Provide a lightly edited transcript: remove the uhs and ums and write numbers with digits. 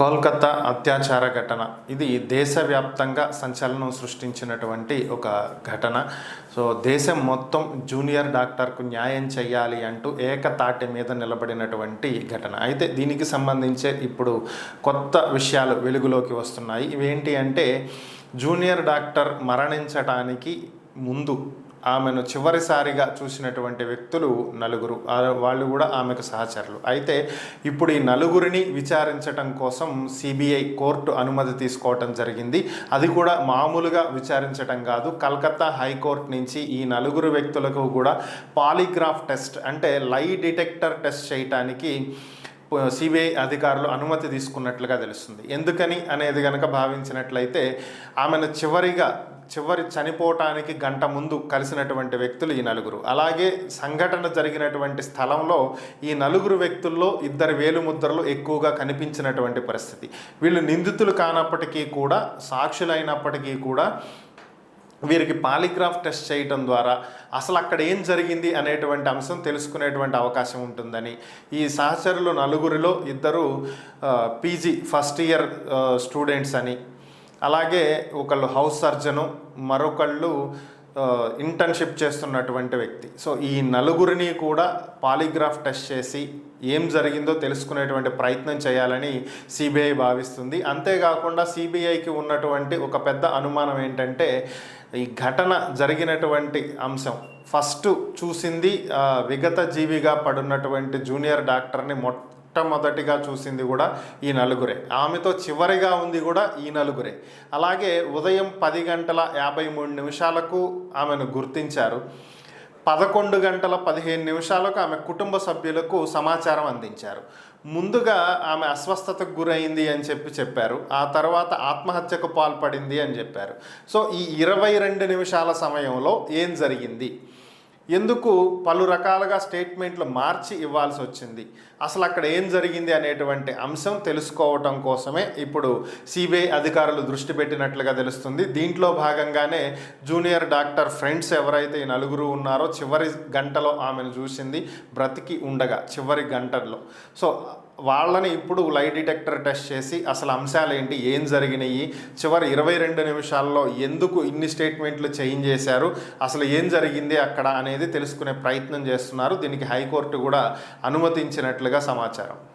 కోల్కతా అత్యాచార ఘటన ఇది దేశవ్యాప్తంగా సంచలనం సృష్టించినటువంటి ఒక ఘటన. సో దేశం మొత్తం జూనియర్ డాక్టర్కు న్యాయం చేయాలి అంటూ ఏకతాటి మీద నిలబడినటువంటి ఘటన. అయితే దీనికి సంబంధించే ఇప్పుడు కొత్త విషయాలు వెలుగులోకి వస్తున్నాయి. ఇవేంటి అంటే, జూనియర్ డాక్టర్ మరణించటానికి ముందు ఆమెను చివరిసారిగా చూసినటువంటి వ్యక్తులు నలుగురు. వాళ్ళు కూడా ఆమెకు సహచరులు. అయితే ఇప్పుడు ఈ నలుగురిని విచారించటం కోసం సిబిఐ కోర్టు అనుమతి తీసుకోవటం జరిగింది. అది కూడా మామూలుగా విచారించటం కాదు, కలకత్తా హైకోర్టు నుంచి ఈ నలుగురు వ్యక్తులకు కూడా పాలిగ్రాఫ్ టెస్ట్ అంటే లై డిటెక్టర్ టెస్ట్ చేయటానికి సిబిఐ అధికారులు అనుమతి తీసుకున్నట్లుగా తెలుస్తుంది. ఎందుకని అనేది కనుక భావించినట్లయితే, ఆమెను చివరి చనిపోవటానికి గంట ముందు కలిసినటువంటి వ్యక్తులు ఈ నలుగురు. అలాగే సంఘటన జరిగినటువంటి స్థలంలో ఈ నలుగురు వ్యక్తుల్లో ఇద్దరు వేలుముద్రలు ఎక్కువగా కనిపించినటువంటి పరిస్థితి. వీళ్ళు నిందితులు కానప్పటికీ కూడా, సాక్షులైనప్పటికీ కూడా వీరికి పాలిగ్రాఫ్ టెస్ట్ చేయటం ద్వారా అసలు అక్కడ ఏం జరిగింది అనేటువంటి అంశం తెలుసుకునేటువంటి అవకాశం ఉంటుందని, ఈ సహచరులు నలుగురిలో ఇద్దరు పీజీ ఫస్ట్ ఇయర్ స్టూడెంట్స్ అని, అలాగే ఒకళ్ళు హౌస్ సర్జను, మరొకళ్ళు ఇంటర్న్షిప్ చేస్తున్నటువంటి వ్యక్తి. సో ఈ నలుగురిని కూడా పాలిగ్రాఫ్ టెస్ట్ చేసి ఏం జరిగిందో తెలుసుకునేటువంటి ప్రయత్నం చేయాలని సిబిఐ భావిస్తుంది. అంతేకాకుండా సిబిఐకి ఉన్నటువంటి ఒక పెద్ద అనుమానం ఏంటంటే, ఈ ఘటన జరిగినటువంటి అంశం ఫస్ట్ చూసింది విగత జీవిగా పడున్నటువంటి జూనియర్ డాక్టర్ని మొట్టమొదటిగా చూసింది కూడా ఈ నలుగురే. ఆమెతో చివరిగా ఉంది కూడా ఈ నలుగురే. అలాగే ఉదయం 10:53 ఆమెను గుర్తించారు. 11:15 ఆమె కుటుంబ సభ్యులకు సమాచారం అందించారు. ముందుగా ఆమె అస్వస్థతకు గురైంది అని చెప్పారు. ఆ తర్వాత ఆత్మహత్యకు పాల్పడింది అని చెప్పారు. సో ఈ 22 నిమిషాల సమయంలో ఏం జరిగింది, ఎందుకు పలు రకాలుగా స్టేట్మెంట్లు మార్చి ఇవ్వాల్సి వచ్చింది, అసలు అక్కడ ఏం జరిగింది అనేటువంటి అంశం తెలుసుకోవటం కోసమే ఇప్పుడు సిబిఐ అధికారులు దృష్టి పెట్టినట్లుగా తెలుస్తుంది. దీంట్లో భాగంగానే జూనియర్ డాక్టర్ ఫ్రెండ్స్ ఎవరైతే ఈ నలుగురు ఉన్నారో చివరి గంటలో ఆమెను చూసింది, బ్రతికి ఉండగా చివరి గంటల్లో. సో వాళ్ళని ఇప్పుడు లై డిటెక్టర్ టెస్ట్ చేసి అసలు అంశాలు ఏంటి, ఏం జరిగినాయి, చివరి 22 నిమిషాల్లో ఎందుకు ఇన్ని స్టేట్మెంట్లు చేంజ్ చేశారు, అసలు ఏం జరిగింది అక్కడ అనేది తెలుసుకునే ప్రయత్నం చేస్తున్నారు. దీనికి హైకోర్టు కూడా అనుమతించినట్లుగా సమాచారం.